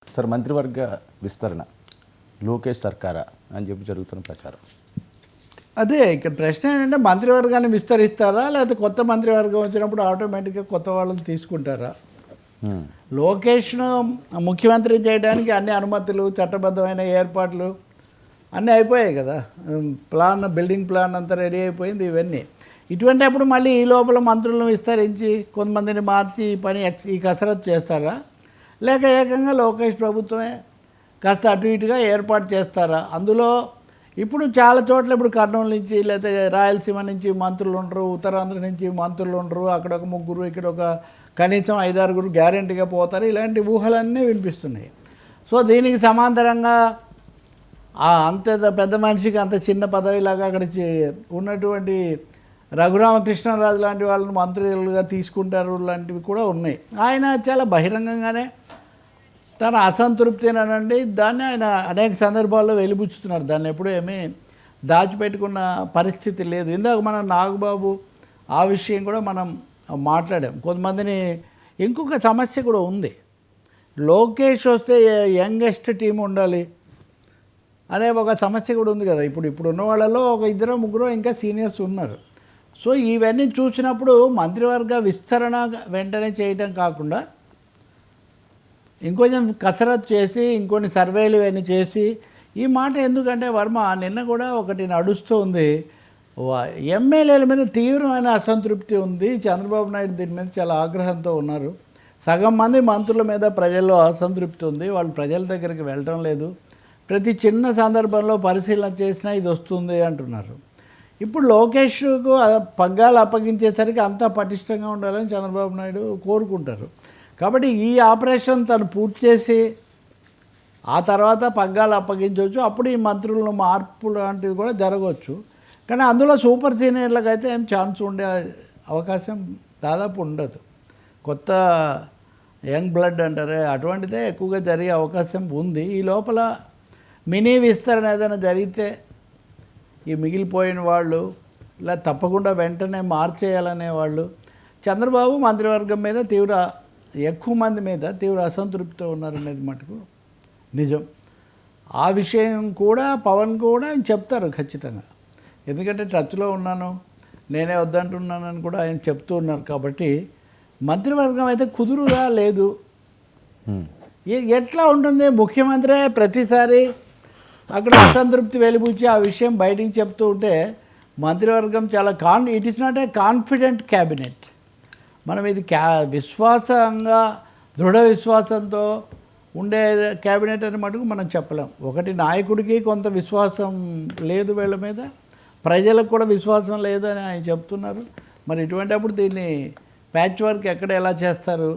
Sir మంత్రివర్గ విస్తరణ లోకేష్ సర్కారా అని చెప్పి జరుగుతున్న ప్రచారం. అదే ఇక్కడ ప్రశ్న ఏంటంటే మంత్రివర్గాన్ని విస్తరిస్తారా లేకపోతే కొత్త మంత్రివర్గం వచ్చినప్పుడు ఆటోమేటిక్గా కొత్త వాళ్ళని తీసుకుంటారా? లోకేష్ను ముఖ్యమంత్రి చేయడానికి అన్ని అనుమతులు చట్టబద్ధమైన ఏర్పాట్లు అన్నీ అయిపోయాయి కదా. బిల్డింగ్ ప్లాన్ అంతా రెడీ అయిపోయింది. ఇవన్నీ ఇటువంటి అప్పుడు మళ్ళీ ఈ లోపల మంత్రులను విస్తరించి కొంతమందిని మార్చి ఈ కసరత్తు చేస్తారా? లేక ఏకంగా లోకేష్ ప్రభుత్వమే కాస్త అటు ఇటుగా ఏర్పాటు చేస్తారా? అందులో ఇప్పుడు చాలా చోట్ల ఇప్పుడు కర్నూలు నుంచి లేకపోతే రాయలసీమ నుంచి మంత్రులు ఉండరు, ఉత్తరాంధ్ర నుంచి మంత్రులు ఉండరు, అక్కడ ఒక ముగ్గురు ఇక్కడ ఒక కనీసం 5-6 గ్యారెంటీగా పోతారు. ఇలాంటి ఊహలన్నీ వినిపిస్తున్నాయి. సో దీనికి సమాంతరంగా అంత పెద్ద మనిషికి అంత చిన్న పదవిలాగా అక్కడ ఉన్నటువంటి రఘురామకృష్ణరాజు లాంటి వాళ్ళని మంత్రులుగా తీసుకుంటారు లాంటివి కూడా ఉన్నాయి. ఆయన చాలా బహిరంగంగానే తన అసంతృప్తినండి దాన్ని ఆయన అనేక సందర్భాల్లో వెలిబుచ్చుతున్నారు. దాన్ని ఎప్పుడూ ఏమీ దాచిపెట్టుకున్న పరిస్థితి లేదు. ఇందాక మనం నాగబాబు ఆ విషయం కూడా మనం మాట్లాడాం. కొంతమందిని ఇంకొక సమస్య కూడా ఉంది. లోకేష్ వస్తే యంగెస్ట్ టీం ఉండాలి అనే ఒక సమస్య కూడా ఉంది కదా. ఇప్పుడు ఉన్న వాళ్ళలో ఒక 2-3 ఇంకా సీనియర్స్ ఉన్నారు. సో ఇవన్నీ చూసినప్పుడు మంత్రివర్గ విస్తరణ వెంటనే చేయటం కాకుండా ఇంకొంచెం కసరత్తు చేసి ఇంకొన్ని సర్వేలు ఇవన్నీ చేసి ఈ మాట ఎందుకంటే వర్మ నిన్న కూడా ఒకటి నడుస్తూ ఉంది. ఎమ్మెల్యేల మీద తీవ్రమైన అసంతృప్తి ఉంది. చంద్రబాబు నాయుడు దీని మీద చాలా ఆగ్రహంతో ఉన్నారు. సగం మంది మంత్రుల మీద ప్రజల్లో అసంతృప్తి ఉంది. వాళ్ళు ప్రజల దగ్గరికి వెళ్ళటం లేదు. ప్రతి చిన్న సందర్భంలో పరిశీలన చేసినా ఇది వస్తుంది అంటున్నారు. ఇప్పుడు లోకేష్కు పగ్గాలు అప్పగించేసరికి అంతా పటిష్టంగా ఉండాలని చంద్రబాబు నాయుడు కోరుకుంటారు. కాబట్టి ఈ ఆపరేషన్ తను పూర్తి చేసి ఆ తర్వాత పగ్గాలు అప్పగించవచ్చు. అప్పుడు ఈ మంత్రులను మార్పు లాంటివి కూడా జరగవచ్చు. కానీ అందులో సూపర్ సీనియర్లకు అయితే ఏం ఛాన్స్ ఉండే అవకాశం దాదాపు ఉండదు. కొత్త యంగ్ బ్లడ్ అంటారే అటువంటిదే ఎక్కువగా జరిగే అవకాశం ఉంది. ఈ లోపల మినీ విస్తరణ ఏదైనా జరిగితే ఈ మిగిలిపోయిన వాళ్ళు ఇలా తప్పకుండా వెంటనే మార్చేయాలనే వాళ్ళు చంద్రబాబు మంత్రివర్గం మీద ఎక్కువ మంది మీద తీవ్ర అసంతృప్తితో ఉన్నారనేది మటుకు నిజం. ఆ విషయం కూడా పవన్ కూడా ఆయన చెప్తారు ఖచ్చితంగా. ఎందుకంటే టచ్లో ఉన్నాను, నేనే వద్దంటున్నానని కూడా ఆయన చెప్తూ ఉన్నారు. కాబట్టి మంత్రివర్గం అయితే కుదురుగా లేదు. ఎట్లా ఉంటుంది? ముఖ్యమంత్రి ప్రతిసారి అక్కడ అసంతృప్తి వెలిబుచ్చి ఆ విషయం బయటికి చెప్తూ ఉంటే మంత్రివర్గం చాలా it is not a confident cabinet. మనం ఇది విశ్వాసంగా దృఢ విశ్వాసంతో ఉండే క్యాబినెట్ అని మటుకు మనం చెప్పలేం. ఒకటి నాయకుడికి కొంత విశ్వాసం లేదు వీళ్ళ మీద, ప్రజలకు కూడా విశ్వాసం లేదు అని ఆయన చెప్తున్నారు. మరి ఇటువంటిప్పుడు దీన్ని ప్యాచ్ వర్క్ ఎక్కడ ఎలా చేస్తారు?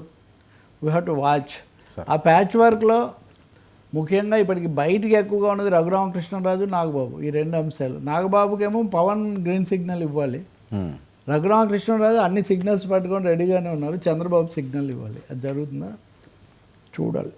We have to watch. ఆ ప్యాచ్ వర్క్లో ముఖ్యంగా ఇప్పటికి బయటికి ఎక్కువగా ఉన్నది రఘురామకృష్ణరాజు, నాగబాబు. ఈ 2 అంశాలు. నాగబాబుకేమో పవన్ గ్రీన్ సిగ్నల్ ఇవ్వాలి, రఘురామకృష్ణరాజు అన్ని సిగ్నల్స్ పట్టుకొని రెడీగానే ఉన్నారు. చంద్రబాబు సిగ్నల్ ఇవ్వాలి. అది జరుగుతుందా చూడాలి.